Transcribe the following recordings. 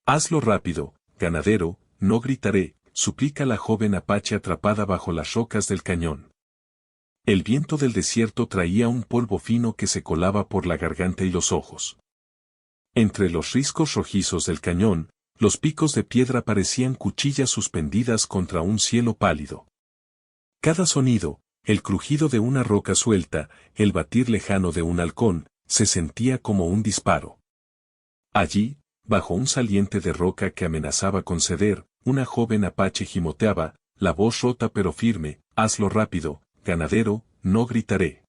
Hazlo rápido, ganadero, no gritaré, suplica la joven apache atrapada bajo las rocas del cañón. El viento del desierto traía un polvo fino que se colaba por la garganta y los ojos. Entre los riscos rojizos del cañón, los picos de piedra parecían cuchillas suspendidas contra un cielo pálido. Cada sonido, el crujido de una roca suelta, el batir lejano de un halcón, se sentía como un disparo. Allí, bajo un saliente de roca que amenazaba con ceder, una joven apache gimoteaba, la voz rota pero firme: hazlo rápido, ganadero, no gritaré.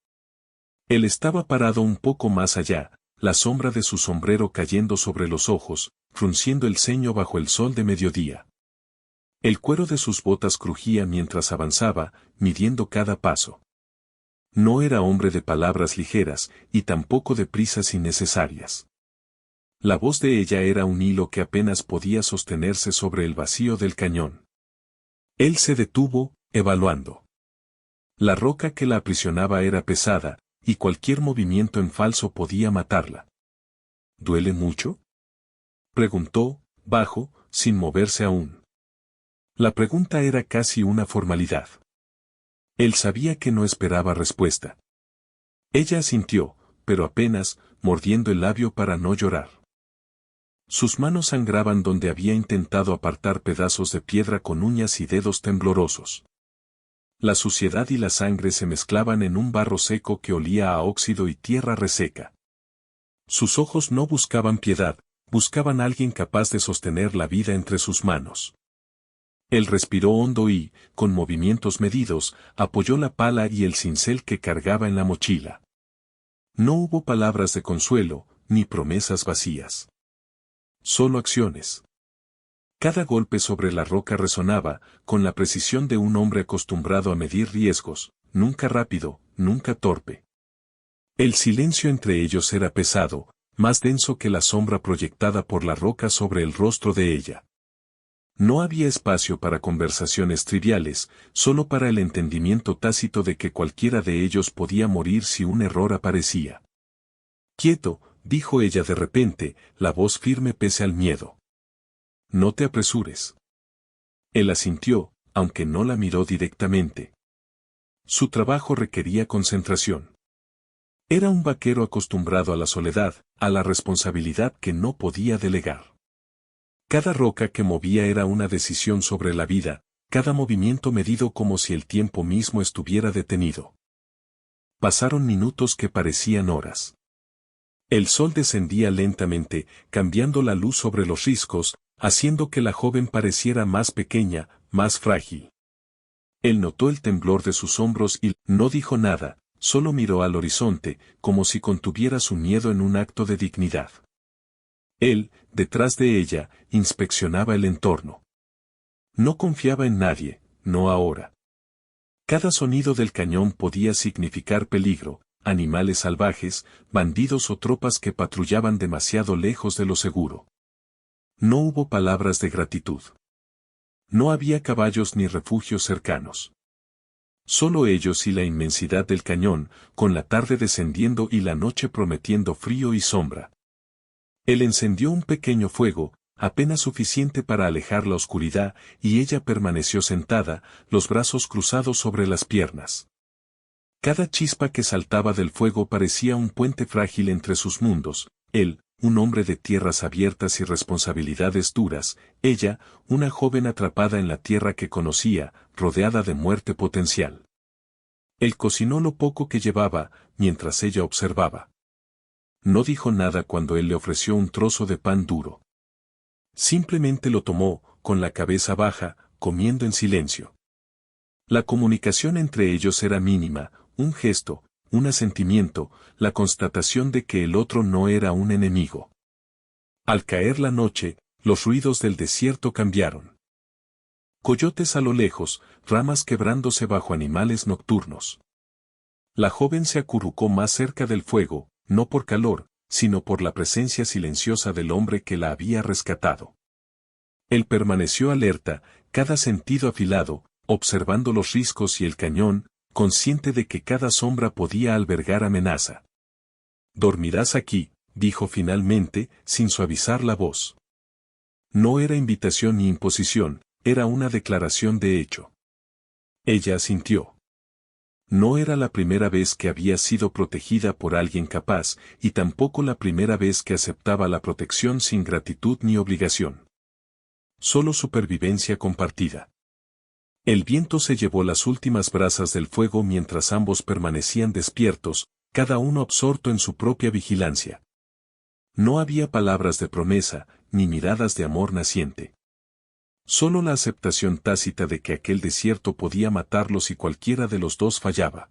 Él estaba parado un poco más allá, la sombra de su sombrero cayendo sobre los ojos, frunciendo el ceño bajo el sol de mediodía. El cuero de sus botas crujía mientras avanzaba, midiendo cada paso. No era hombre de palabras ligeras, y tampoco de prisas innecesarias. La voz de ella era un hilo que apenas podía sostenerse sobre el vacío del cañón. Él se detuvo, evaluando. La roca que la aprisionaba era pesada, y cualquier movimiento en falso podía matarla. ¿Duele mucho?, preguntó, bajo, sin moverse aún. La pregunta era casi una formalidad. Él sabía que no esperaba respuesta. Ella asintió, pero apenas, mordiendo el labio para no llorar. Sus manos sangraban donde había intentado apartar pedazos de piedra con uñas y dedos temblorosos. La suciedad y la sangre se mezclaban en un barro seco que olía a óxido y tierra reseca. Sus ojos no buscaban piedad, buscaban a alguien capaz de sostener la vida entre sus manos. Él respiró hondo y, con movimientos medidos, apoyó la pala y el cincel que cargaba en la mochila. No hubo palabras de consuelo, ni promesas vacías. Solo acciones. Cada golpe sobre la roca resonaba, con la precisión de un hombre acostumbrado a medir riesgos, nunca rápido, nunca torpe. El silencio entre ellos era pesado, más denso que la sombra proyectada por la roca sobre el rostro de ella. No había espacio para conversaciones triviales, solo para el entendimiento tácito de que cualquiera de ellos podía morir si un error aparecía. «Quieto», dijo ella de repente, la voz firme pese al miedo. «No te apresures». Él asintió, aunque no la miró directamente. Su trabajo requería concentración. Era un vaquero acostumbrado a la soledad, a la responsabilidad que no podía delegar. Cada roca que movía era una decisión sobre la vida, cada movimiento medido como si el tiempo mismo estuviera detenido. Pasaron minutos que parecían horas. El sol descendía lentamente, cambiando la luz sobre los riscos, haciendo que la joven pareciera más pequeña, más frágil. Él notó el temblor de sus hombros y no dijo nada, solo miró al horizonte, como si contuviera su miedo en un acto de dignidad. Él, detrás de ella, inspeccionaba el entorno. No confiaba en nadie, no ahora. Cada sonido del cañón podía significar peligro, animales salvajes, bandidos o tropas que patrullaban demasiado lejos de lo seguro. No hubo palabras de gratitud. No había caballos ni refugios cercanos. Solo ellos y la inmensidad del cañón, con la tarde descendiendo y la noche prometiendo frío y sombra. Él encendió un pequeño fuego, apenas suficiente para alejar la oscuridad, y ella permaneció sentada, los brazos cruzados sobre las piernas. Cada chispa que saltaba del fuego parecía un puente frágil entre sus mundos, él, un hombre de tierras abiertas y responsabilidades duras, ella, una joven atrapada en la tierra que conocía, rodeada de muerte potencial. Él cocinó lo poco que llevaba, mientras ella observaba. No dijo nada cuando él le ofreció un trozo de pan duro. Simplemente lo tomó, con la cabeza baja, comiendo en silencio. La comunicación entre ellos era mínima, un gesto, un asentimiento, la constatación de que el otro no era un enemigo. Al caer la noche, los ruidos del desierto cambiaron. Coyotes a lo lejos, ramas quebrándose bajo animales nocturnos. La joven se acurrucó más cerca del fuego, no por calor, sino por la presencia silenciosa del hombre que la había rescatado. Él permaneció alerta, cada sentido afilado, observando los riscos y el cañón, consciente de que cada sombra podía albergar amenaza. «Dormirás aquí», dijo finalmente, sin suavizar la voz. No era invitación ni imposición, era una declaración de hecho. Ella asintió. No era la primera vez que había sido protegida por alguien capaz, y tampoco la primera vez que aceptaba la protección sin gratitud ni obligación. Solo supervivencia compartida. El viento se llevó las últimas brasas del fuego mientras ambos permanecían despiertos, cada uno absorto en su propia vigilancia. No había palabras de promesa, ni miradas de amor naciente. Solo la aceptación tácita de que aquel desierto podía matarlos si cualquiera de los dos fallaba.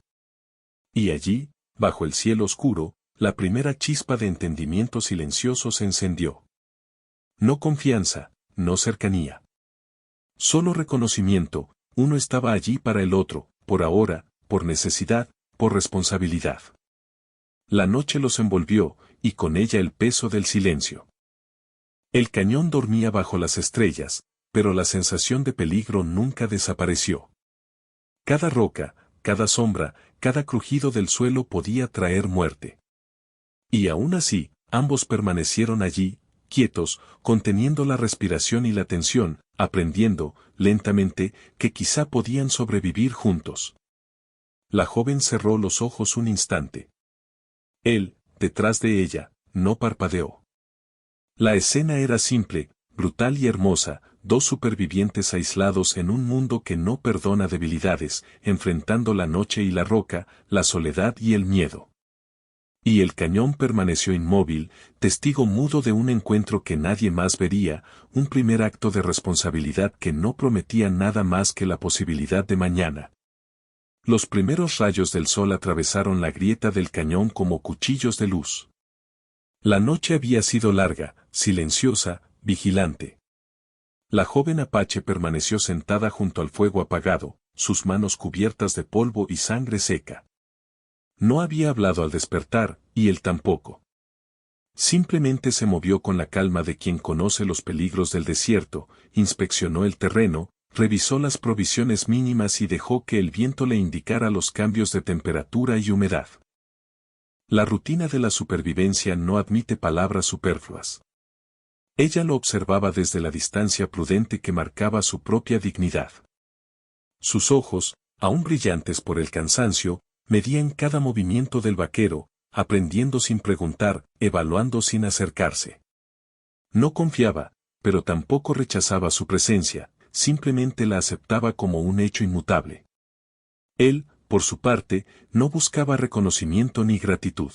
Y allí, bajo el cielo oscuro, la primera chispa de entendimiento silencioso se encendió. No confianza, no cercanía. Solo reconocimiento, uno estaba allí para el otro, por ahora, por necesidad, por responsabilidad. La noche los envolvió, y con ella el peso del silencio. El cañón dormía bajo las estrellas, pero la sensación de peligro nunca desapareció. Cada roca, cada sombra, cada crujido del suelo podía traer muerte. Y aún así, ambos permanecieron allí, quietos, conteniendo la respiración y la tensión, aprendiendo, lentamente, que quizá podían sobrevivir juntos. La joven cerró los ojos un instante. Él, detrás de ella, no parpadeó. La escena era simple, brutal y hermosa, dos supervivientes aislados en un mundo que no perdona debilidades, enfrentando la noche y la roca, la soledad y el miedo. Y el cañón permaneció inmóvil, testigo mudo de un encuentro que nadie más vería, un primer acto de responsabilidad que no prometía nada más que la posibilidad de mañana. Los primeros rayos del sol atravesaron la grieta del cañón como cuchillos de luz. La noche había sido larga, silenciosa, vigilante. La joven apache permaneció sentada junto al fuego apagado, sus manos cubiertas de polvo y sangre seca. No había hablado al despertar, y él tampoco. Simplemente se movió con la calma de quien conoce los peligros del desierto, inspeccionó el terreno, revisó las provisiones mínimas y dejó que el viento le indicara los cambios de temperatura y humedad. La rutina de la supervivencia no admite palabras superfluas. Ella lo observaba desde la distancia prudente que marcaba su propia dignidad. Sus ojos, aún brillantes por el cansancio, medían cada movimiento del vaquero, aprendiendo sin preguntar, evaluando sin acercarse. No confiaba, pero tampoco rechazaba su presencia, simplemente la aceptaba como un hecho inmutable. Él, por su parte, no buscaba reconocimiento ni gratitud.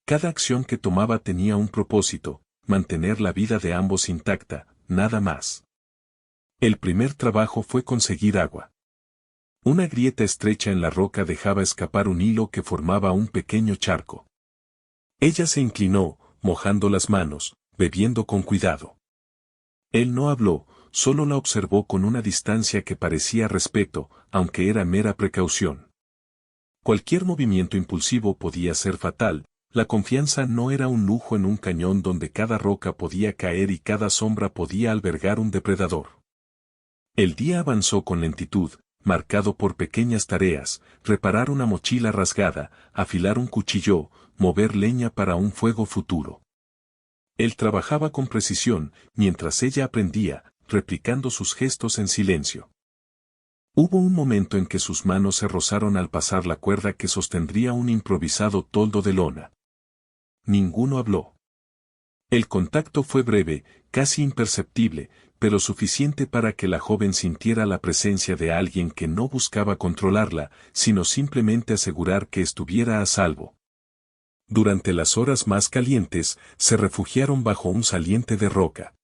Cada acción que tomaba tenía un propósito, mantener la vida de ambos intacta, nada más. El primer trabajo fue conseguir agua. Una grieta estrecha en la roca dejaba escapar un hilo que formaba un pequeño charco. Ella se inclinó, mojando las manos, bebiendo con cuidado. Él no habló, solo la observó con una distancia que parecía respeto, aunque era mera precaución. Cualquier movimiento impulsivo podía ser fatal, la confianza no era un lujo en un cañón donde cada roca podía caer y cada sombra podía albergar un depredador. El día avanzó con lentitud, marcado por pequeñas tareas, reparar una mochila rasgada, afilar un cuchillo, mover leña para un fuego futuro. Él trabajaba con precisión, mientras ella aprendía, replicando sus gestos en silencio. Hubo un momento en que sus manos se rozaron al pasar la cuerda que sostendría un improvisado toldo de lona. Ninguno habló. El contacto fue breve, casi imperceptible, pero suficiente para que la joven sintiera la presencia de alguien que no buscaba controlarla, sino simplemente asegurar que estuviera a salvo. Durante las horas más calientes, se refugiaron bajo un saliente de roca.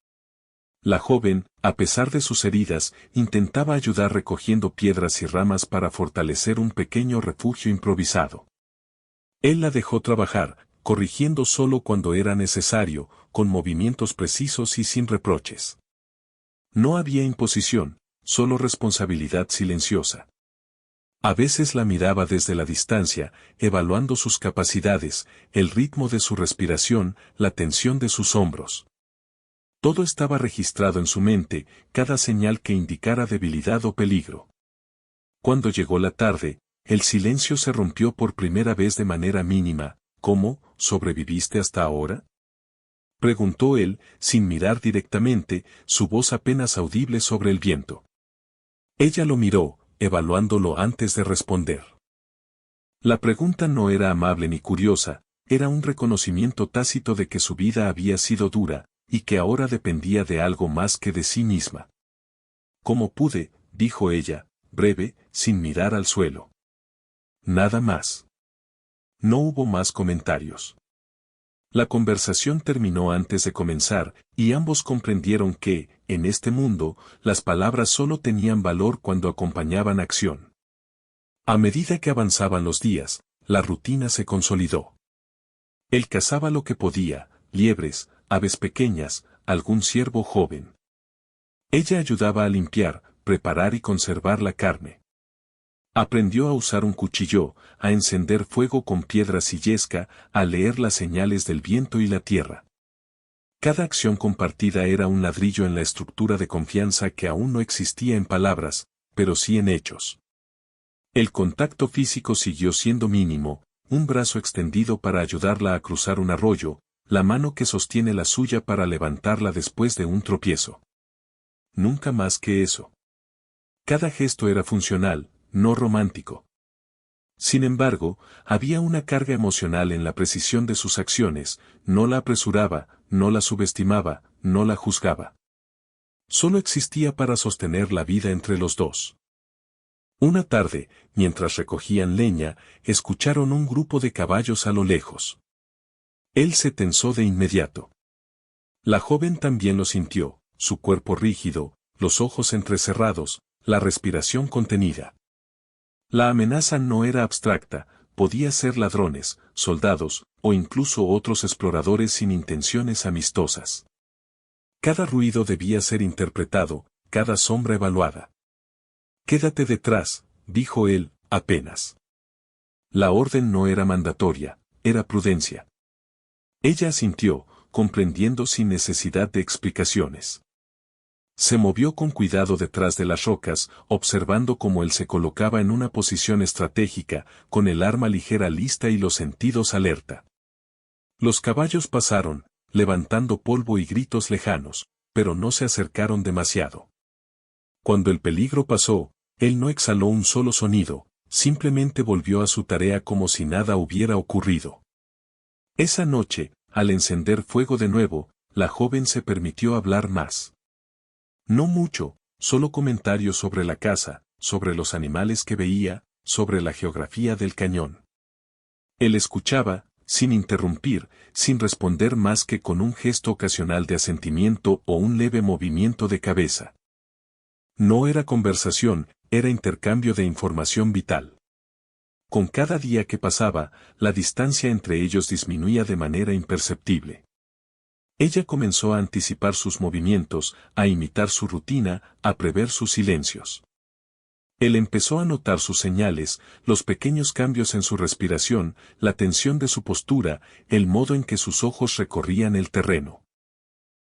La joven, a pesar de sus heridas, intentaba ayudar recogiendo piedras y ramas para fortalecer un pequeño refugio improvisado. Él la dejó trabajar, corrigiendo solo cuando era necesario, con movimientos precisos y sin reproches. No había imposición, solo responsabilidad silenciosa. A veces la miraba desde la distancia, evaluando sus capacidades, el ritmo de su respiración, la tensión de sus hombros. Todo estaba registrado en su mente, cada señal que indicara debilidad o peligro. Cuando llegó la tarde, el silencio se rompió por primera vez de manera mínima. ¿Cómo sobreviviste hasta ahora?, Preguntó él, sin mirar directamente, su voz apenas audible sobre el viento. Ella lo miró, evaluándolo antes de responder. La pregunta no era amable ni curiosa, era un reconocimiento tácito de que su vida había sido dura, y que ahora dependía de algo más que de sí misma. «¿Cómo pude?», dijo ella, breve, sin mirar al suelo. Nada más. No hubo más comentarios. La conversación terminó antes de comenzar, y ambos comprendieron que, en este mundo, las palabras solo tenían valor cuando acompañaban acción. A medida que avanzaban los días, la rutina se consolidó. Él cazaba lo que podía, liebres, aves pequeñas, algún ciervo joven. Ella ayudaba a limpiar, preparar y conservar la carne. Aprendió a usar un cuchillo, a encender fuego con piedras y yesca, a leer las señales del viento y la tierra. Cada acción compartida era un ladrillo en la estructura de confianza que aún no existía en palabras, pero sí en hechos. El contacto físico siguió siendo mínimo, un brazo extendido para ayudarla a cruzar un arroyo, la mano que sostiene la suya para levantarla después de un tropiezo. Nunca más que eso. Cada gesto era funcional, no romántico. Sin embargo, había una carga emocional en la precisión de sus acciones, no la apresuraba, no la subestimaba, no la juzgaba. Solo existía para sostener la vida entre los dos. Una tarde, mientras recogían leña, escucharon un grupo de caballos a lo lejos. Él se tensó de inmediato. La joven también lo sintió, su cuerpo rígido, los ojos entrecerrados, la respiración contenida. La amenaza no era abstracta, podía ser ladrones, soldados, o incluso otros exploradores sin intenciones amistosas. Cada ruido debía ser interpretado, cada sombra evaluada. «Quédate detrás», dijo él, apenas. La orden no era mandatoria, era prudencia. Ella asintió, comprendiendo sin necesidad de explicaciones. Se movió con cuidado detrás de las rocas, observando cómo él se colocaba en una posición estratégica, con el arma ligera lista y los sentidos alerta. Los caballos pasaron, levantando polvo y gritos lejanos, pero no se acercaron demasiado. Cuando el peligro pasó, él no exhaló un solo sonido, simplemente volvió a su tarea como si nada hubiera ocurrido. Esa noche, al encender fuego de nuevo, la joven se permitió hablar más. No mucho, solo comentarios sobre la casa, sobre los animales que veía, sobre la geografía del cañón. Él escuchaba, sin interrumpir, sin responder más que con un gesto ocasional de asentimiento o un leve movimiento de cabeza. No era conversación, era intercambio de información vital. Con cada día que pasaba, la distancia entre ellos disminuía de manera imperceptible. Ella comenzó a anticipar sus movimientos, a imitar su rutina, a prever sus silencios. Él empezó a notar sus señales, los pequeños cambios en su respiración, la tensión de su postura, el modo en que sus ojos recorrían el terreno.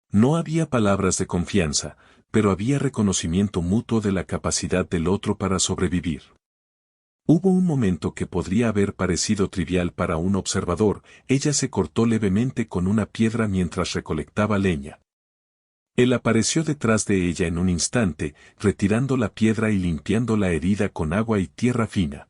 No había palabras de confianza, pero había reconocimiento mutuo de la capacidad del otro para sobrevivir. Hubo un momento que podría haber parecido trivial para un observador, ella se cortó levemente con una piedra mientras recolectaba leña. Él apareció detrás de ella en un instante, retirando la piedra y limpiando la herida con agua y tierra fina.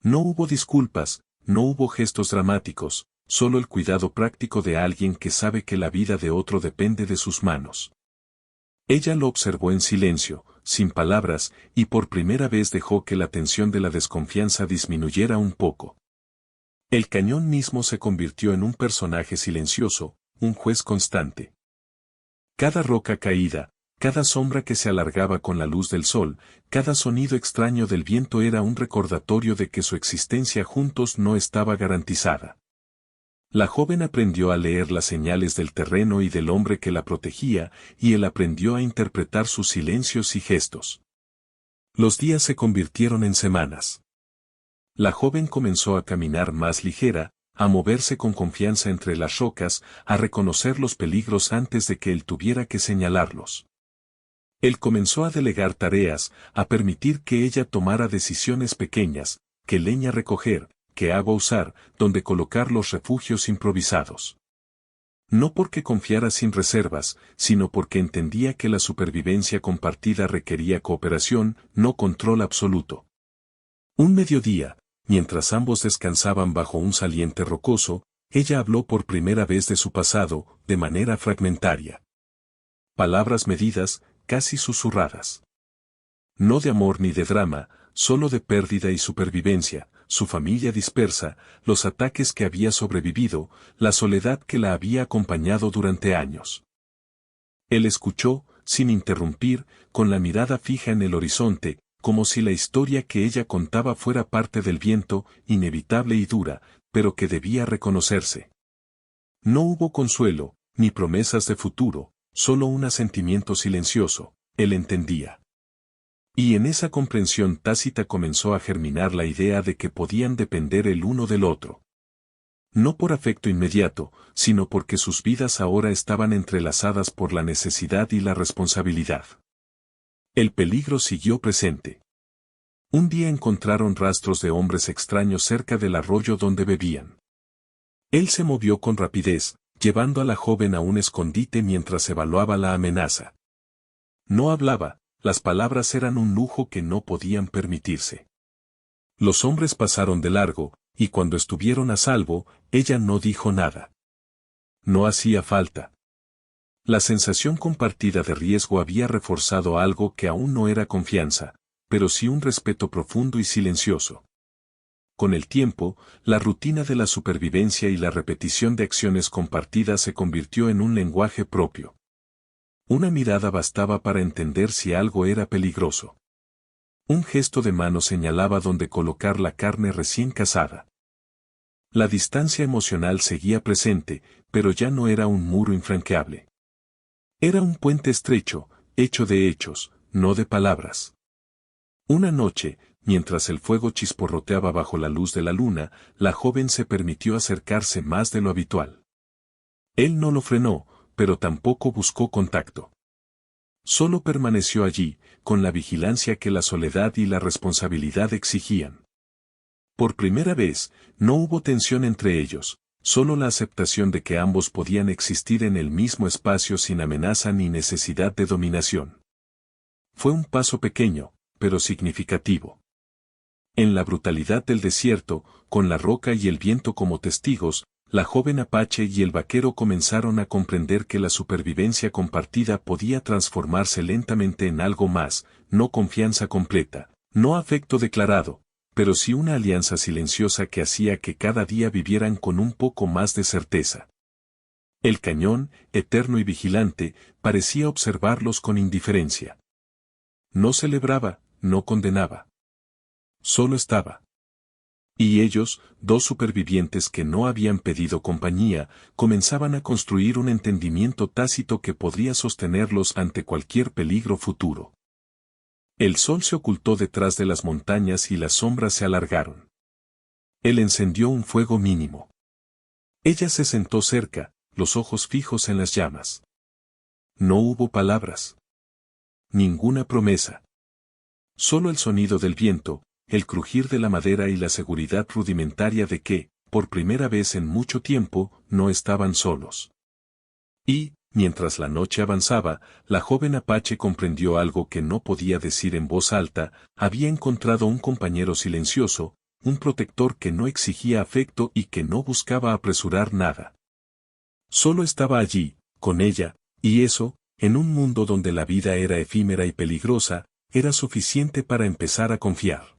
No hubo disculpas, no hubo gestos dramáticos, solo el cuidado práctico de alguien que sabe que la vida de otro depende de sus manos. Ella lo observó en silencio, sin palabras, y por primera vez dejó que la tensión de la desconfianza disminuyera un poco. El cañón mismo se convirtió en un personaje silencioso, un juez constante. Cada roca caída, cada sombra que se alargaba con la luz del sol, cada sonido extraño del viento era un recordatorio de que su existencia juntos no estaba garantizada. La joven aprendió a leer las señales del terreno y del hombre que la protegía, y él aprendió a interpretar sus silencios y gestos. Los días se convirtieron en semanas. La joven comenzó a caminar más ligera, a moverse con confianza entre las rocas, a reconocer los peligros antes de que él tuviera que señalarlos. Él comenzó a delegar tareas, a permitir que ella tomara decisiones pequeñas, que leña recoger, qué agua usar, dónde colocar los refugios improvisados. No porque confiara sin reservas, sino porque entendía que la supervivencia compartida requería cooperación, no control absoluto. Un mediodía, mientras ambos descansaban bajo un saliente rocoso, ella habló por primera vez de su pasado, de manera fragmentaria. Palabras medidas, casi susurradas. No de amor ni de drama, solo de pérdida y supervivencia, su familia dispersa, los ataques que había sobrevivido, la soledad que la había acompañado durante años. Él escuchó, sin interrumpir, con la mirada fija en el horizonte, como si la historia que ella contaba fuera parte del viento, inevitable y dura, pero que debía reconocerse. No hubo consuelo, ni promesas de futuro, solo un asentimiento silencioso, él entendía. Y en esa comprensión tácita comenzó a germinar la idea de que podían depender el uno del otro. No por afecto inmediato, sino porque sus vidas ahora estaban entrelazadas por la necesidad y la responsabilidad. El peligro siguió presente. Un día encontraron rastros de hombres extraños cerca del arroyo donde bebían. Él se movió con rapidez, llevando a la joven a un escondite mientras evaluaba la amenaza. No hablaba. Las palabras eran un lujo que no podían permitirse. Los hombres pasaron de largo, y cuando estuvieron a salvo, ella no dijo nada. No hacía falta. La sensación compartida de riesgo había reforzado algo que aún no era confianza, pero sí un respeto profundo y silencioso. Con el tiempo, la rutina de la supervivencia y la repetición de acciones compartidas se convirtió en un lenguaje propio. Una mirada bastaba para entender si algo era peligroso. Un gesto de mano señalaba dónde colocar la carne recién cazada. La distancia emocional seguía presente, pero ya no era un muro infranqueable. Era un puente estrecho, hecho de hechos, no de palabras. Una noche, mientras el fuego chisporroteaba bajo la luz de la luna, la joven se permitió acercarse más de lo habitual. Él no lo frenó, pero tampoco buscó contacto. Solo permaneció allí, con la vigilancia que la soledad y la responsabilidad exigían. Por primera vez, no hubo tensión entre ellos, solo la aceptación de que ambos podían existir en el mismo espacio sin amenaza ni necesidad de dominación. Fue un paso pequeño, pero significativo. En la brutalidad del desierto, con la roca y el viento como testigos, la joven apache y el vaquero comenzaron a comprender que la supervivencia compartida podía transformarse lentamente en algo más, no confianza completa, no afecto declarado, pero sí una alianza silenciosa que hacía que cada día vivieran con un poco más de certeza. El cañón, eterno y vigilante, parecía observarlos con indiferencia. No celebraba, no condenaba. Solo estaba. Y ellos, dos supervivientes que no habían pedido compañía, comenzaban a construir un entendimiento tácito que podría sostenerlos ante cualquier peligro futuro. El sol se ocultó detrás de las montañas y las sombras se alargaron. Él encendió un fuego mínimo. Ella se sentó cerca, los ojos fijos en las llamas. No hubo palabras. Ninguna promesa. Solo el sonido del viento, el crujir de la madera y la seguridad rudimentaria de que, por primera vez en mucho tiempo, no estaban solos. Y, mientras la noche avanzaba, la joven apache comprendió algo que no podía decir en voz alta, había encontrado un compañero silencioso, un protector que no exigía afecto y que no buscaba apresurar nada. Solo estaba allí, con ella, y eso, en un mundo donde la vida era efímera y peligrosa, era suficiente para empezar a confiar.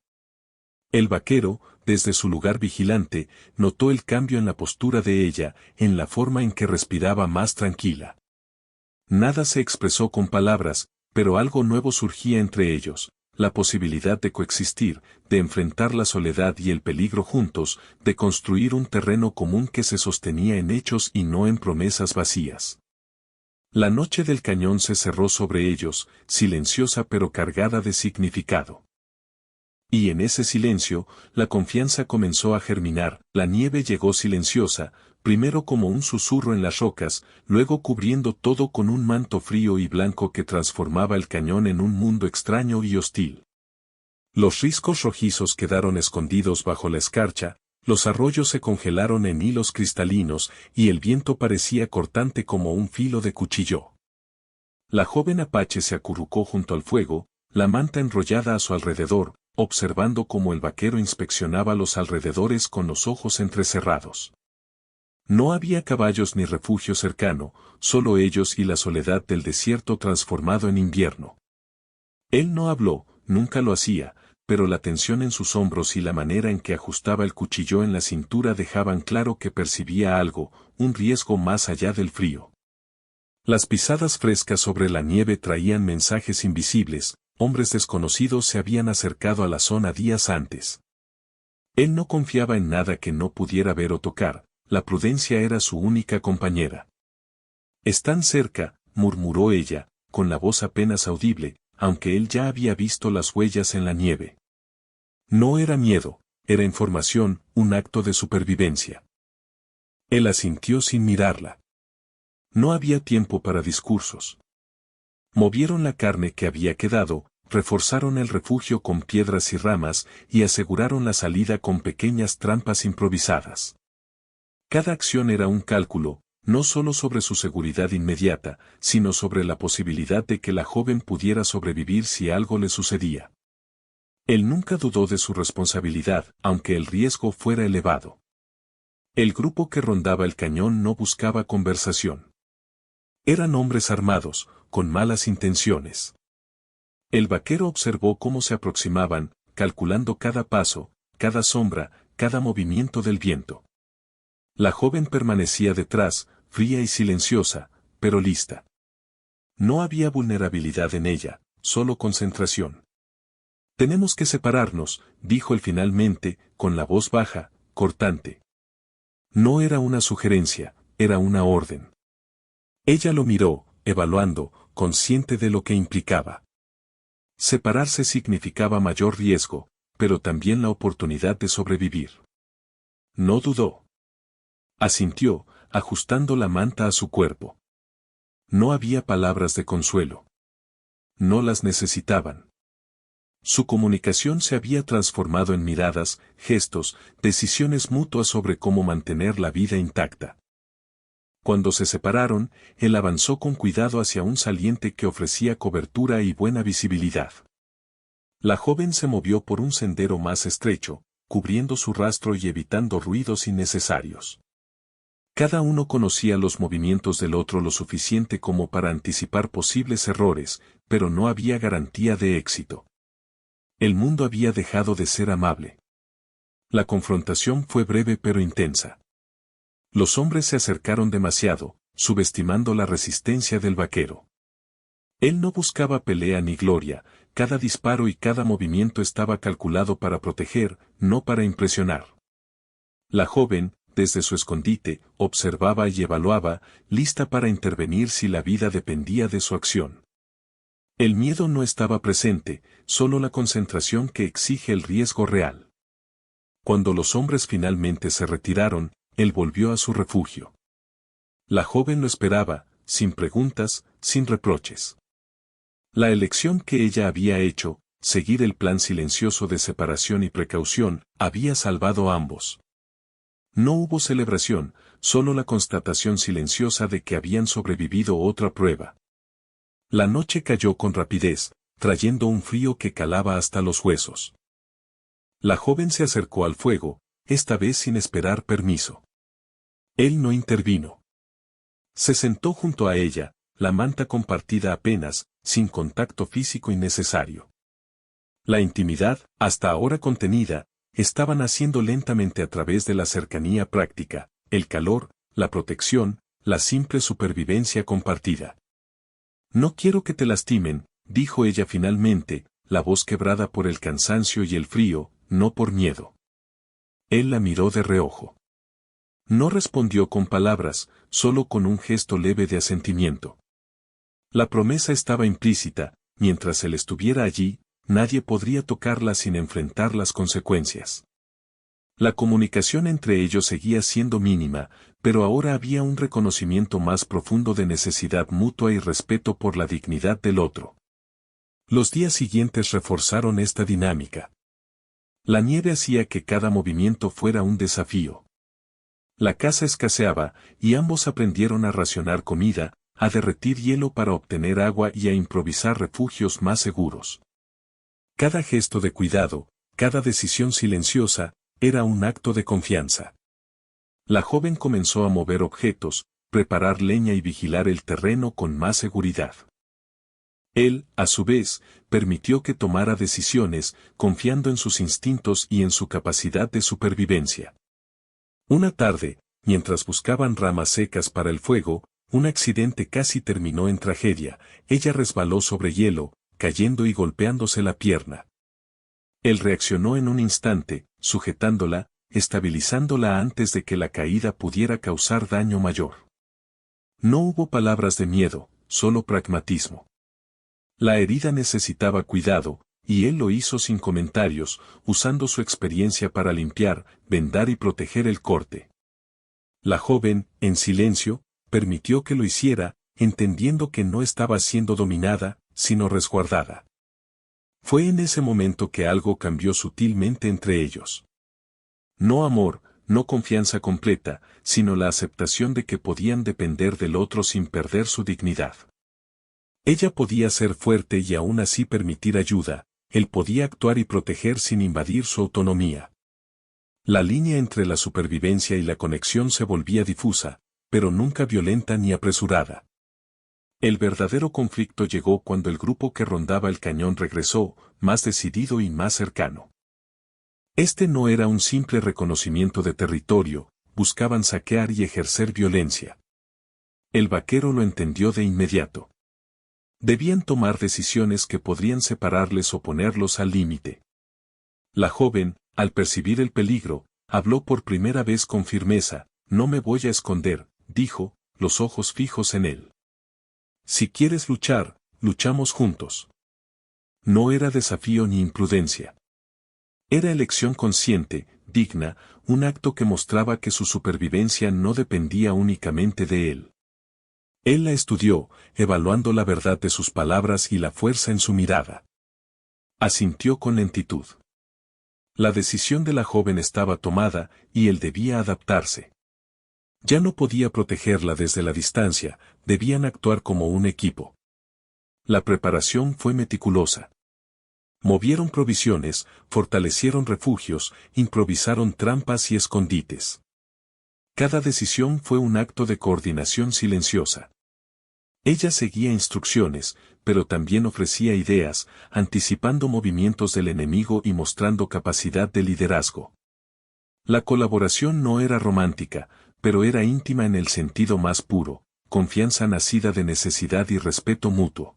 El vaquero, desde su lugar vigilante, notó el cambio en la postura de ella, en la forma en que respiraba más tranquila. Nada se expresó con palabras, pero algo nuevo surgía entre ellos, la posibilidad de coexistir, de enfrentar la soledad y el peligro juntos, de construir un terreno común que se sostenía en hechos y no en promesas vacías. La noche del cañón se cerró sobre ellos, silenciosa pero cargada de significado. Y en ese silencio, la confianza comenzó a germinar, la nieve llegó silenciosa, primero como un susurro en las rocas, luego cubriendo todo con un manto frío y blanco que transformaba el cañón en un mundo extraño y hostil. Los riscos rojizos quedaron escondidos bajo la escarcha, Los arroyos se congelaron en hilos cristalinos y el viento parecía cortante como un filo de cuchillo. La joven apache se acurrucó junto al fuego, la manta enrollada a su alrededor, observando cómo el vaquero inspeccionaba los alrededores con los ojos entrecerrados. No había caballos ni refugio cercano, solo ellos y la soledad del desierto transformado en invierno. Él no habló, nunca lo hacía, pero la tensión en sus hombros y la manera en que ajustaba el cuchillo en la cintura dejaban claro que percibía algo, un riesgo más allá del frío. Las pisadas frescas sobre la nieve traían mensajes invisibles, hombres desconocidos se habían acercado a la zona días antes. Él no confiaba en nada que no pudiera ver o tocar, la prudencia era su única compañera. «Están cerca», murmuró ella, con la voz apenas audible, aunque él ya había visto las huellas en la nieve. No era miedo, era información, un acto de supervivencia. Él asintió sin mirarla. No había tiempo para discursos. Movieron la carne que había quedado, reforzaron el refugio con piedras y ramas y aseguraron la salida con pequeñas trampas improvisadas. Cada acción era un cálculo, no solo sobre su seguridad inmediata, sino sobre la posibilidad de que la joven pudiera sobrevivir si algo le sucedía. Él nunca dudó de su responsabilidad, aunque el riesgo fuera elevado. El grupo que rondaba el cañón no buscaba conversación. Eran hombres armados, con malas intenciones. El vaquero observó cómo se aproximaban, calculando cada paso, cada sombra, cada movimiento del viento. La joven permanecía detrás, fría y silenciosa, pero lista. No había vulnerabilidad en ella, solo concentración. «Tenemos que separarnos», dijo él finalmente, con la voz baja, cortante. No era una sugerencia, era una orden. Ella lo miró, evaluando, consciente de lo que implicaba. Separarse significaba mayor riesgo, pero también la oportunidad de sobrevivir. No dudó. Asintió, ajustando la manta a su cuerpo. No había palabras de consuelo. No las necesitaban. Su comunicación se había transformado en miradas, gestos, decisiones mutuas sobre cómo mantener la vida intacta. Cuando se separaron, él avanzó con cuidado hacia un saliente que ofrecía cobertura y buena visibilidad. La joven se movió por un sendero más estrecho, cubriendo su rastro y evitando ruidos innecesarios. Cada uno conocía los movimientos del otro lo suficiente como para anticipar posibles errores, pero no había garantía de éxito. El mundo había dejado de ser amable. La confrontación fue breve pero intensa. Los hombres se acercaron demasiado, subestimando la resistencia del vaquero. Él no buscaba pelea ni gloria, cada disparo y cada movimiento estaba calculado para proteger, no para impresionar. La joven, desde su escondite, observaba y evaluaba, lista para intervenir si la vida dependía de su acción. El miedo no estaba presente, solo la concentración que exige el riesgo real. Cuando los hombres finalmente se retiraron, él volvió a su refugio. La joven lo esperaba, sin preguntas, sin reproches. La elección que ella había hecho, seguir el plan silencioso de separación y precaución, había salvado a ambos. No hubo celebración, solo la constatación silenciosa de que habían sobrevivido otra prueba. La noche cayó con rapidez, trayendo un frío que calaba hasta los huesos. La joven se acercó al fuego, esta vez sin esperar permiso. Él no intervino. Se sentó junto a ella, la manta compartida apenas, sin contacto físico innecesario. La intimidad, hasta ahora contenida, estaba naciendo lentamente a través de la cercanía práctica, el calor, la protección, la simple supervivencia compartida. «No quiero que te lastimen», dijo ella finalmente, la voz quebrada por el cansancio y el frío, no por miedo. Él la miró de reojo. No respondió con palabras, solo con un gesto leve de asentimiento. La promesa estaba implícita, mientras él estuviera allí, nadie podría tocarla sin enfrentar las consecuencias. La comunicación entre ellos seguía siendo mínima, pero ahora había un reconocimiento más profundo de necesidad mutua y respeto por la dignidad del otro. Los días siguientes reforzaron esta dinámica. La nieve hacía que cada movimiento fuera un desafío. La caza escaseaba, y ambos aprendieron a racionar comida, a derretir hielo para obtener agua y a improvisar refugios más seguros. Cada gesto de cuidado, cada decisión silenciosa, era un acto de confianza. La joven comenzó a mover objetos, preparar leña y vigilar el terreno con más seguridad. Él, a su vez, permitió que tomara decisiones, confiando en sus instintos y en su capacidad de supervivencia. Una tarde, mientras buscaban ramas secas para el fuego, un accidente casi terminó en tragedia. Ella resbaló sobre hielo, cayendo y golpeándose la pierna. Él reaccionó en un instante, sujetándola, estabilizándola antes de que la caída pudiera causar daño mayor. No hubo palabras de miedo, solo pragmatismo. La herida necesitaba cuidado, y él lo hizo sin comentarios, usando su experiencia para limpiar, vendar y proteger el corte. La joven, en silencio, permitió que lo hiciera, entendiendo que no estaba siendo dominada, sino resguardada. Fue en ese momento que algo cambió sutilmente entre ellos. No amor, no confianza completa, sino la aceptación de que podían depender del otro sin perder su dignidad. Ella podía ser fuerte y aún así permitir ayuda, él podía actuar y proteger sin invadir su autonomía. La línea entre la supervivencia y la conexión se volvía difusa, pero nunca violenta ni apresurada. El verdadero conflicto llegó cuando el grupo que rondaba el cañón regresó, más decidido y más cercano. Este no era un simple reconocimiento de territorio, buscaban saquear y ejercer violencia. El vaquero lo entendió de inmediato. Debían tomar decisiones que podrían separarles o ponerlos al límite. La joven, al percibir el peligro, habló por primera vez con firmeza. No me voy a esconder, dijo, los ojos fijos en él. Si quieres luchar, luchamos juntos. No era desafío ni imprudencia. Era elección consciente, digna, un acto que mostraba que su supervivencia no dependía únicamente de él. Él la estudió, evaluando la verdad de sus palabras y la fuerza en su mirada. Asintió con lentitud. La decisión de la joven estaba tomada, y él debía adaptarse. Ya no podía protegerla desde la distancia, debían actuar como un equipo. La preparación fue meticulosa. Movieron provisiones, fortalecieron refugios, improvisaron trampas y escondites. Cada decisión fue un acto de coordinación silenciosa. Ella seguía instrucciones, pero también ofrecía ideas, anticipando movimientos del enemigo y mostrando capacidad de liderazgo. La colaboración no era romántica, pero era íntima en el sentido más puro, confianza nacida de necesidad y respeto mutuo.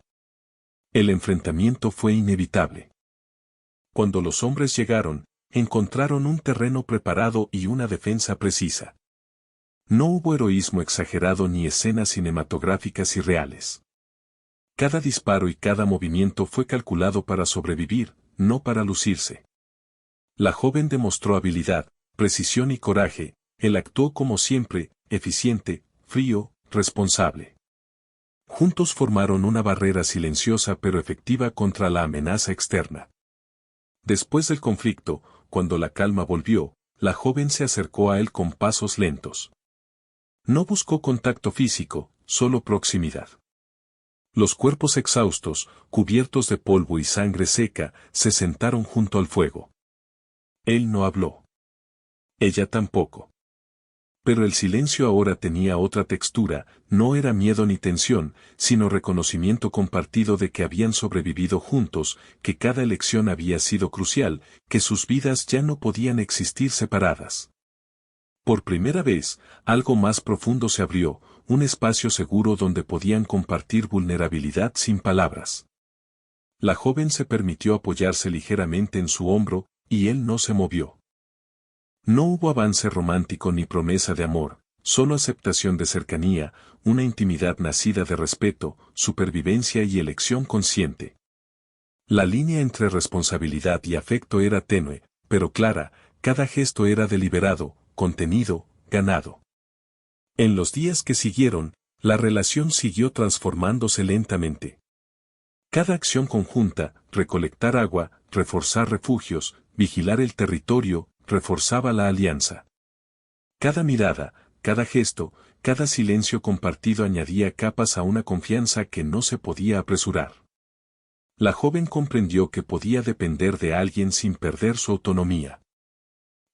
El enfrentamiento fue inevitable. Cuando los hombres llegaron, encontraron un terreno preparado y una defensa precisa. No hubo heroísmo exagerado ni escenas cinematográficas irreales. Cada disparo y cada movimiento fue calculado para sobrevivir, no para lucirse. La joven demostró habilidad, precisión y coraje. Él actuó como siempre, eficiente, frío, responsable. Juntos formaron una barrera silenciosa pero efectiva contra la amenaza externa. Después del conflicto, cuando la calma volvió, la joven se acercó a él con pasos lentos. No buscó contacto físico, solo proximidad. Los cuerpos exhaustos, cubiertos de polvo y sangre seca, se sentaron junto al fuego. Él no habló. Ella tampoco. Pero el silencio ahora tenía otra textura, no era miedo ni tensión, sino reconocimiento compartido de que habían sobrevivido juntos, que cada elección había sido crucial, que sus vidas ya no podían existir separadas. Por primera vez, algo más profundo se abrió, un espacio seguro donde podían compartir vulnerabilidad sin palabras. La joven se permitió apoyarse ligeramente en su hombro, y él no se movió. No hubo avance romántico ni promesa de amor, solo aceptación de cercanía, una intimidad nacida de respeto, supervivencia y elección consciente. La línea entre responsabilidad y afecto era tenue, pero clara, cada gesto era deliberado, contenido, ganado. En los días que siguieron, la relación siguió transformándose lentamente. Cada acción conjunta, recolectar agua, reforzar refugios, vigilar el territorio, reforzaba la alianza. Cada mirada, cada gesto, cada silencio compartido añadía capas a una confianza que no se podía apresurar. La joven comprendió que podía depender de alguien sin perder su autonomía.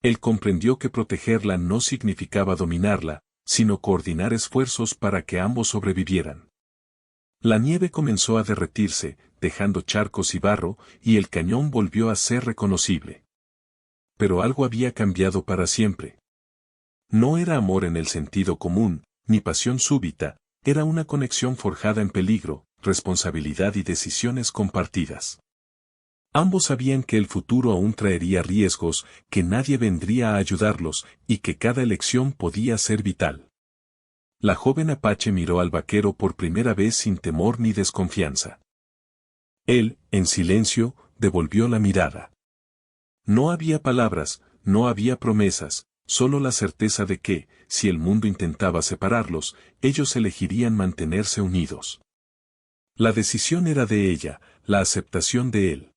Él comprendió que protegerla no significaba dominarla, sino coordinar esfuerzos para que ambos sobrevivieran. La nieve comenzó a derretirse, dejando charcos y barro, y el cañón volvió a ser reconocible. Pero algo había cambiado para siempre. No era amor en el sentido común, ni pasión súbita, era una conexión forjada en peligro, responsabilidad y decisiones compartidas. Ambos sabían que el futuro aún traería riesgos, que nadie vendría a ayudarlos, y que cada elección podía ser vital. La joven apache miró al vaquero por primera vez sin temor ni desconfianza. Él, en silencio, devolvió la mirada. No había palabras, no había promesas, solo la certeza de que, si el mundo intentaba separarlos, ellos elegirían mantenerse unidos. La decisión era de ella, la aceptación de él.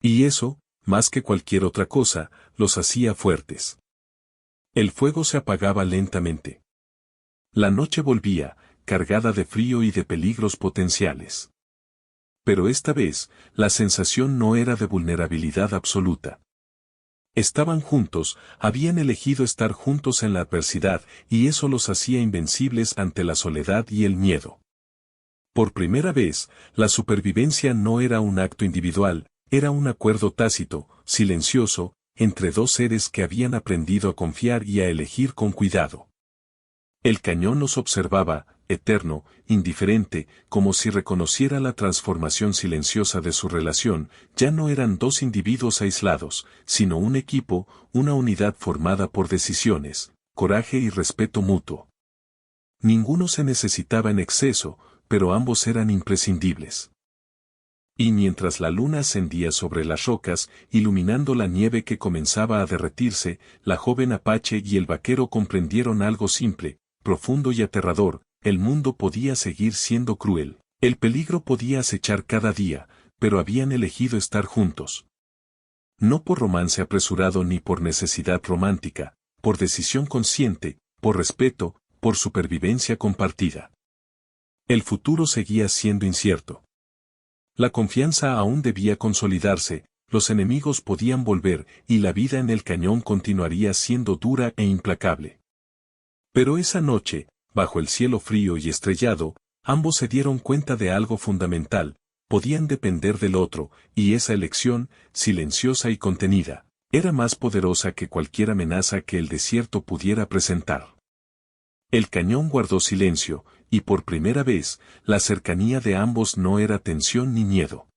Y eso, más que cualquier otra cosa, los hacía fuertes. El fuego se apagaba lentamente. La noche volvía, cargada de frío y de peligros potenciales. Pero esta vez, la sensación no era de vulnerabilidad absoluta. Estaban juntos, habían elegido estar juntos en la adversidad, y eso los hacía invencibles ante la soledad y el miedo. Por primera vez, la supervivencia no era un acto individual, era un acuerdo tácito, silencioso, entre dos seres que habían aprendido a confiar y a elegir con cuidado. El cañón los observaba, eterno, indiferente, como si reconociera la transformación silenciosa de su relación. Ya no eran dos individuos aislados, sino un equipo, una unidad formada por decisiones, coraje y respeto mutuo. Ninguno se necesitaba en exceso, pero ambos eran imprescindibles. Y mientras la luna ascendía sobre las rocas, iluminando la nieve que comenzaba a derretirse, la joven apache y el vaquero comprendieron algo simple, profundo y aterrador: el mundo podía seguir siendo cruel, el peligro podía acechar cada día, pero habían elegido estar juntos. No por romance apresurado ni por necesidad romántica, por decisión consciente, por respeto, por supervivencia compartida. El futuro seguía siendo incierto. La confianza aún debía consolidarse, los enemigos podían volver, y la vida en el cañón continuaría siendo dura e implacable. Pero esa noche, bajo el cielo frío y estrellado, ambos se dieron cuenta de algo fundamental: podían depender del otro, y esa elección, silenciosa y contenida, era más poderosa que cualquier amenaza que el desierto pudiera presentar. El cañón guardó silencio, y por primera vez, la cercanía de ambos no era tensión ni miedo.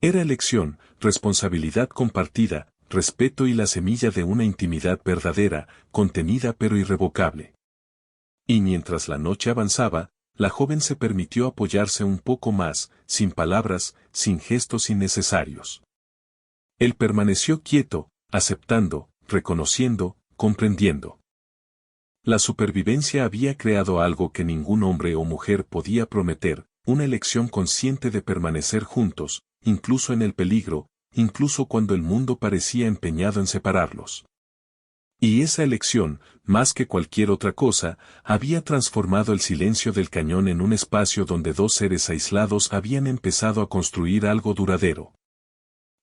Era elección, responsabilidad compartida, respeto y la semilla de una intimidad verdadera, contenida pero irrevocable. Y mientras la noche avanzaba, la joven se permitió apoyarse un poco más, sin palabras, sin gestos innecesarios. Él permaneció quieto, aceptando, reconociendo, comprendiendo. La supervivencia había creado algo que ningún hombre o mujer podía prometer: una elección consciente de permanecer juntos, incluso en el peligro, incluso cuando el mundo parecía empeñado en separarlos. Y esa elección, más que cualquier otra cosa, había transformado el silencio del cañón en un espacio donde dos seres aislados habían empezado a construir algo duradero.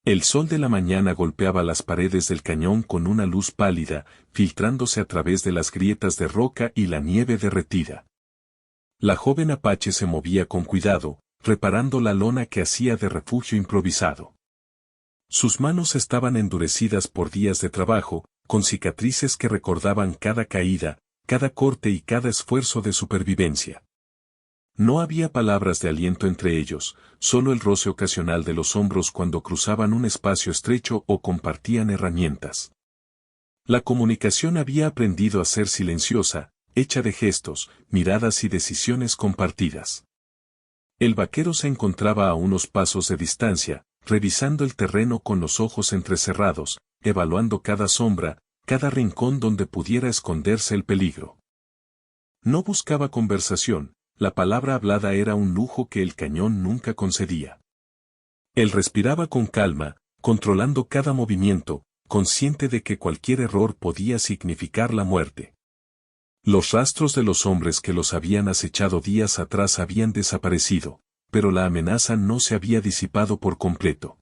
El sol de la mañana golpeaba las paredes del cañón con una luz pálida, filtrándose a través de las grietas de roca y la nieve derretida. La joven apache se movía con cuidado, reparando la lona que hacía de refugio improvisado. Sus manos estaban endurecidas por días de trabajo, con cicatrices que recordaban cada caída, cada corte y cada esfuerzo de supervivencia. No había palabras de aliento entre ellos, solo el roce ocasional de los hombros cuando cruzaban un espacio estrecho o compartían herramientas. La comunicación había aprendido a ser silenciosa, hecha de gestos, miradas y decisiones compartidas. El vaquero se encontraba a unos pasos de distancia, revisando el terreno con los ojos entrecerrados, evaluando cada sombra, cada rincón donde pudiera esconderse el peligro. No buscaba conversación. La palabra hablada era un lujo que el cañón nunca concedía. Él respiraba con calma, controlando cada movimiento, consciente de que cualquier error podía significar la muerte. Los rastros de los hombres que los habían acechado días atrás habían desaparecido, pero la amenaza no se había disipado por completo.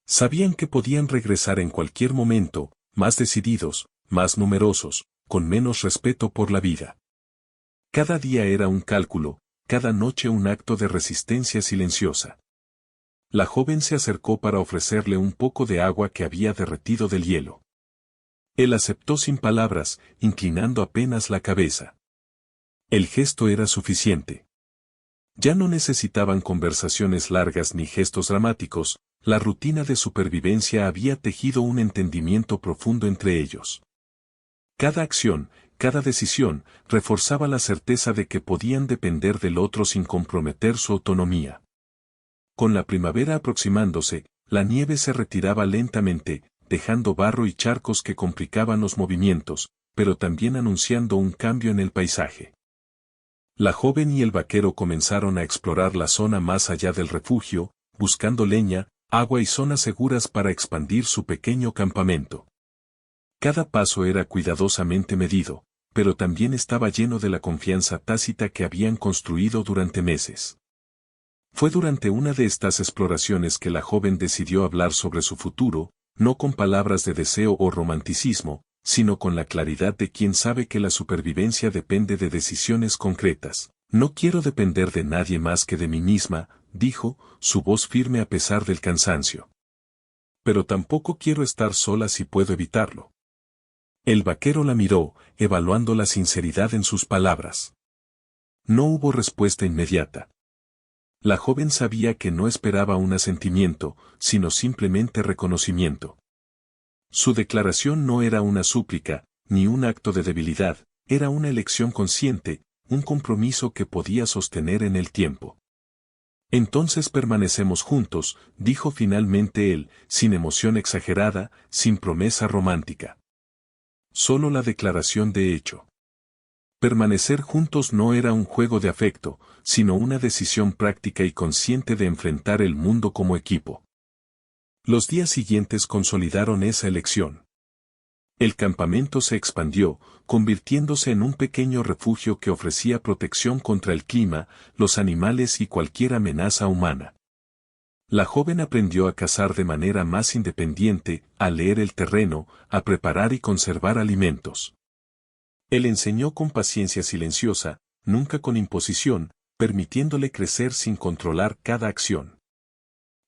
Sabían que podían regresar en cualquier momento, más decididos, más numerosos, con menos respeto por la vida. Cada día era un cálculo, cada noche un acto de resistencia silenciosa. La joven se acercó para ofrecerle un poco de agua que había derretido del hielo. Él aceptó sin palabras, inclinando apenas la cabeza. El gesto era suficiente. Ya no necesitaban conversaciones largas ni gestos dramáticos, la rutina de supervivencia había tejido un entendimiento profundo entre ellos. Cada acción, cada decisión, reforzaba la certeza de que podían depender del otro sin comprometer su autonomía. Con la primavera aproximándose, la nieve se retiraba lentamente, dejando barro y charcos que complicaban los movimientos, pero también anunciando un cambio en el paisaje. La joven y el vaquero comenzaron a explorar la zona más allá del refugio, buscando leña, agua y zonas seguras para expandir su pequeño campamento. Cada paso era cuidadosamente medido, pero también estaba lleno de la confianza tácita que habían construido durante meses. Fue durante una de estas exploraciones que la joven decidió hablar sobre su futuro, no con palabras de deseo o romanticismo, sino con la claridad de quien sabe que la supervivencia depende de decisiones concretas. No quiero depender de nadie más que de mí misma, dijo, su voz firme a pesar del cansancio. Pero tampoco quiero estar sola si puedo evitarlo. El vaquero la miró, evaluando la sinceridad en sus palabras. No hubo respuesta inmediata. La joven sabía que no esperaba un asentimiento, sino simplemente reconocimiento. Su declaración no era una súplica, ni un acto de debilidad, era una elección consciente, un compromiso que podía sostener en el tiempo. Entonces permanecemos juntos, dijo finalmente él, sin emoción exagerada, sin promesa romántica. Solo la declaración de hecho. Permanecer juntos no era un juego de afecto, sino una decisión práctica y consciente de enfrentar el mundo como equipo. Los días siguientes consolidaron esa elección. El campamento se expandió, convirtiéndose en un pequeño refugio que ofrecía protección contra el clima, los animales y cualquier amenaza humana. La joven aprendió a cazar de manera más independiente, a leer el terreno, a preparar y conservar alimentos. Él enseñó con paciencia silenciosa, nunca con imposición, permitiéndole crecer sin controlar cada acción.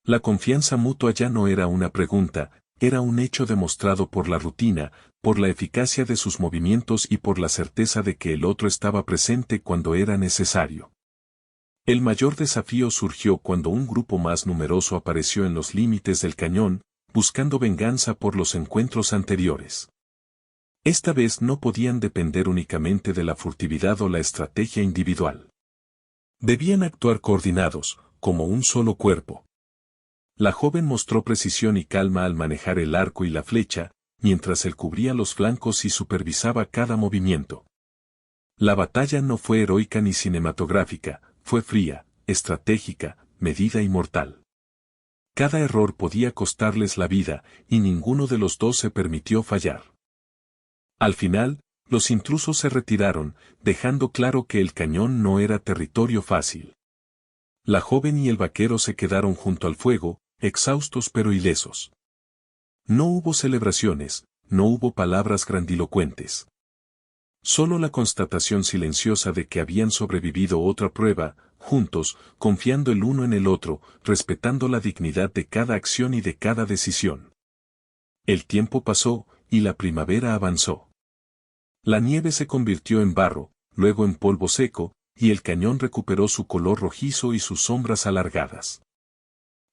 La confianza mutua ya no era una pregunta, era un hecho demostrado por la rutina, por la eficacia de sus movimientos y por la certeza de que el otro estaba presente cuando era necesario. El mayor desafío surgió cuando un grupo más numeroso apareció en los límites del cañón, buscando venganza por los encuentros anteriores. Esta vez no podían depender únicamente de la furtividad o la estrategia individual. Debían actuar coordinados, como un solo cuerpo. La joven mostró precisión y calma al manejar el arco y la flecha, mientras él cubría los flancos y supervisaba cada movimiento. La batalla no fue heroica ni cinematográfica, fue fría, estratégica, medida y mortal. Cada error podía costarles la vida, y ninguno de los dos se permitió fallar. Al final, los intrusos se retiraron, dejando claro que el cañón no era territorio fácil. La joven y el vaquero se quedaron junto al fuego, exhaustos pero ilesos. No hubo celebraciones, no hubo palabras grandilocuentes. Solo la constatación silenciosa de que habían sobrevivido otra prueba, juntos, confiando el uno en el otro, respetando la dignidad de cada acción y de cada decisión. El tiempo pasó, y la primavera avanzó. La nieve se convirtió en barro, luego en polvo seco, y el cañón recuperó su color rojizo y sus sombras alargadas.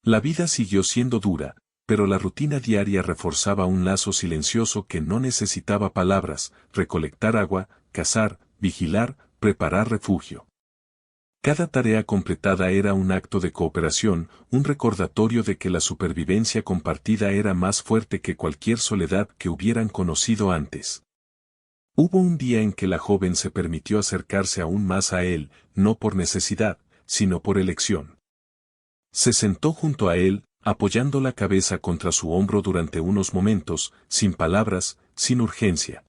La vida siguió siendo dura, pero la rutina diaria reforzaba un lazo silencioso que no necesitaba palabras: recolectar agua, cazar, vigilar, preparar refugio. Cada tarea completada era un acto de cooperación, un recordatorio de que la supervivencia compartida era más fuerte que cualquier soledad que hubieran conocido antes. Hubo un día en que la joven se permitió acercarse aún más a él, no por necesidad, sino por elección. Se sentó junto a él, apoyando la cabeza contra su hombro durante unos momentos, sin palabras, sin urgencia.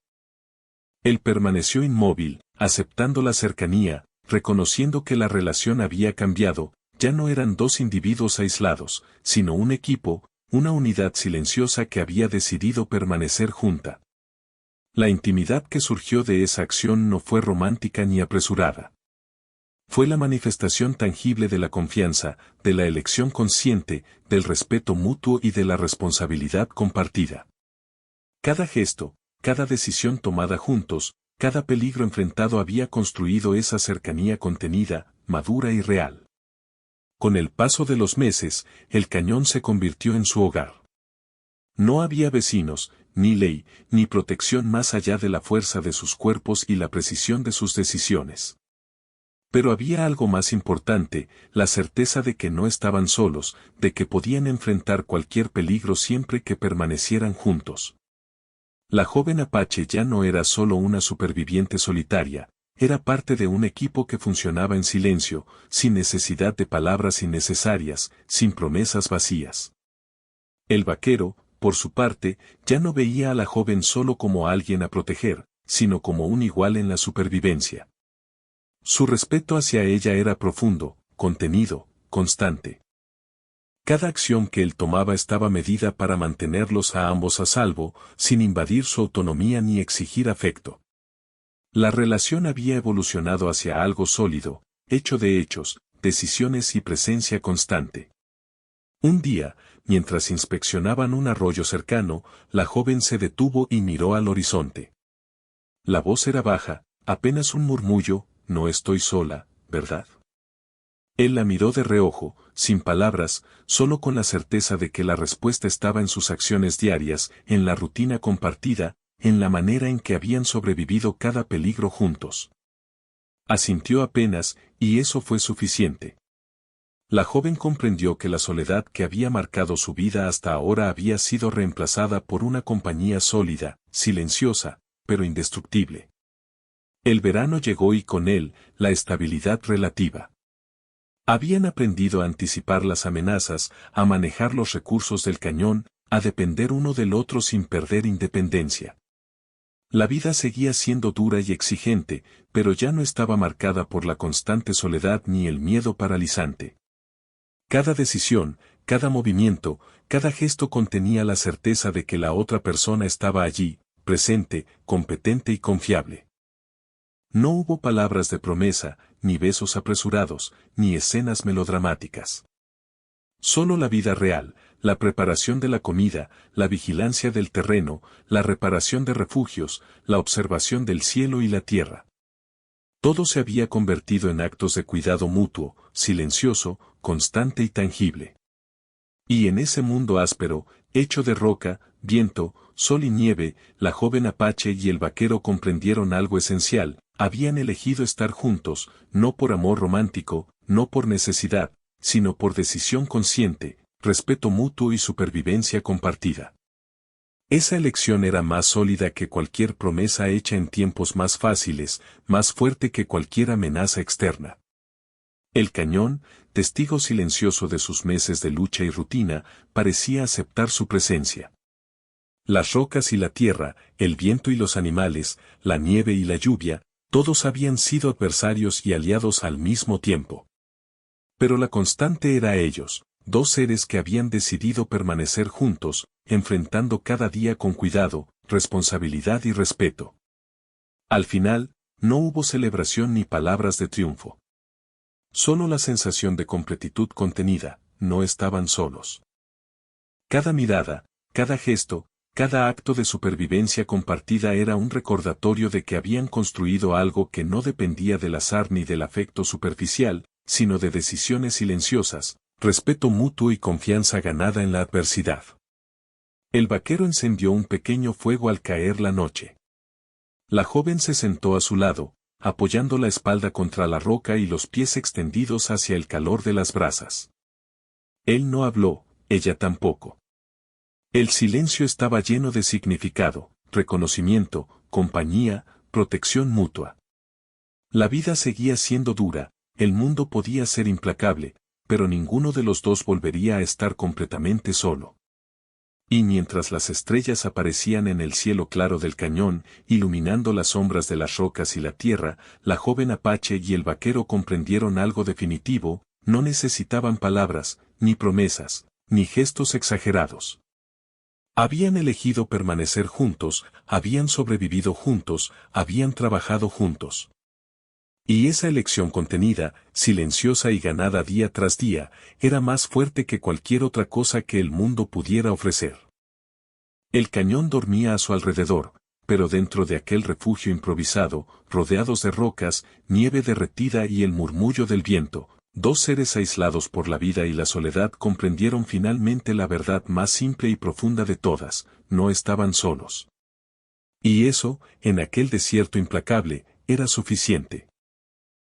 Él permaneció inmóvil, aceptando la cercanía, reconociendo que la relación había cambiado, ya no eran dos individuos aislados, sino un equipo, una unidad silenciosa que había decidido permanecer junta. La intimidad que surgió de esa acción no fue romántica ni apresurada. Fue la manifestación tangible de la confianza, de la elección consciente, del respeto mutuo y de la responsabilidad compartida. Cada gesto, cada decisión tomada juntos, cada peligro enfrentado había construido esa cercanía contenida, madura y real. Con el paso de los meses, el cañón se convirtió en su hogar. No había vecinos, ni ley, ni protección más allá de la fuerza de sus cuerpos y la precisión de sus decisiones. Pero había algo más importante, la certeza de que no estaban solos, de que podían enfrentar cualquier peligro siempre que permanecieran juntos. La joven Apache ya no era solo una superviviente solitaria, era parte de un equipo que funcionaba en silencio, sin necesidad de palabras innecesarias, sin promesas vacías. El vaquero, por su parte, ya no veía a la joven solo como alguien a proteger, sino como un igual en la supervivencia. Su respeto hacia ella era profundo, contenido, constante. Cada acción que él tomaba estaba medida para mantenerlos a ambos a salvo, sin invadir su autonomía ni exigir afecto. La relación había evolucionado hacia algo sólido, hecho de hechos, decisiones y presencia constante. Un día, mientras inspeccionaban un arroyo cercano, la joven se detuvo y miró al horizonte. La voz era baja, apenas un murmullo: «No estoy sola, ¿verdad?». Él la miró de reojo, sin palabras, solo con la certeza de que la respuesta estaba en sus acciones diarias, en la rutina compartida, en la manera en que habían sobrevivido cada peligro juntos. Asintió apenas, y eso fue suficiente. La joven comprendió que la soledad que había marcado su vida hasta ahora había sido reemplazada por una compañía sólida, silenciosa, pero indestructible. El verano llegó y con él, la estabilidad relativa. Habían aprendido a anticipar las amenazas, a manejar los recursos del cañón, a depender uno del otro sin perder independencia. La vida seguía siendo dura y exigente, pero ya no estaba marcada por la constante soledad ni el miedo paralizante. Cada decisión, cada movimiento, cada gesto contenía la certeza de que la otra persona estaba allí, presente, competente y confiable. No hubo palabras de promesa, ni besos apresurados, ni escenas melodramáticas. Solo la vida real, la preparación de la comida, la vigilancia del terreno, la reparación de refugios, la observación del cielo y la tierra. Todo se había convertido en actos de cuidado mutuo, silencioso, constante y tangible. Y en ese mundo áspero, hecho de roca, viento, sol y nieve, la joven Apache y el vaquero comprendieron algo esencial: habían elegido estar juntos, no por amor romántico, no por necesidad, sino por decisión consciente, respeto mutuo y supervivencia compartida. Esa elección era más sólida que cualquier promesa hecha en tiempos más fáciles, más fuerte que cualquier amenaza externa. El cañón, testigo silencioso de sus meses de lucha y rutina, parecía aceptar su presencia. Las rocas y la tierra, el viento y los animales, la nieve y la lluvia, todos habían sido adversarios y aliados al mismo tiempo. Pero la constante era ellos, dos seres que habían decidido permanecer juntos, enfrentando cada día con cuidado, responsabilidad y respeto. Al final, no hubo celebración ni palabras de triunfo. Solo la sensación de completitud contenida: no estaban solos. Cada mirada, cada gesto, cada acto de supervivencia compartida era un recordatorio de que habían construido algo que no dependía del azar ni del afecto superficial, sino de decisiones silenciosas, respeto mutuo y confianza ganada en la adversidad. El vaquero encendió un pequeño fuego al caer la noche. La joven se sentó a su lado, apoyando la espalda contra la roca y los pies extendidos hacia el calor de las brasas. Él no habló, ella tampoco. El silencio estaba lleno de significado, reconocimiento, compañía, protección mutua. La vida seguía siendo dura, el mundo podía ser implacable, pero ninguno de los dos volvería a estar completamente solo. Y mientras las estrellas aparecían en el cielo claro del cañón, iluminando las sombras de las rocas y la tierra, la joven Apache y el vaquero comprendieron algo definitivo: no necesitaban palabras, ni promesas, ni gestos exagerados. Habían elegido permanecer juntos, habían sobrevivido juntos, habían trabajado juntos. Y esa elección contenida, silenciosa y ganada día tras día, era más fuerte que cualquier otra cosa que el mundo pudiera ofrecer. El cañón dormía a su alrededor, pero dentro de aquel refugio improvisado, rodeados de rocas, nieve derretida y el murmullo del viento, dos seres aislados por la vida y la soledad comprendieron finalmente la verdad más simple y profunda de todas: no estaban solos. Y eso, en aquel desierto implacable, era suficiente.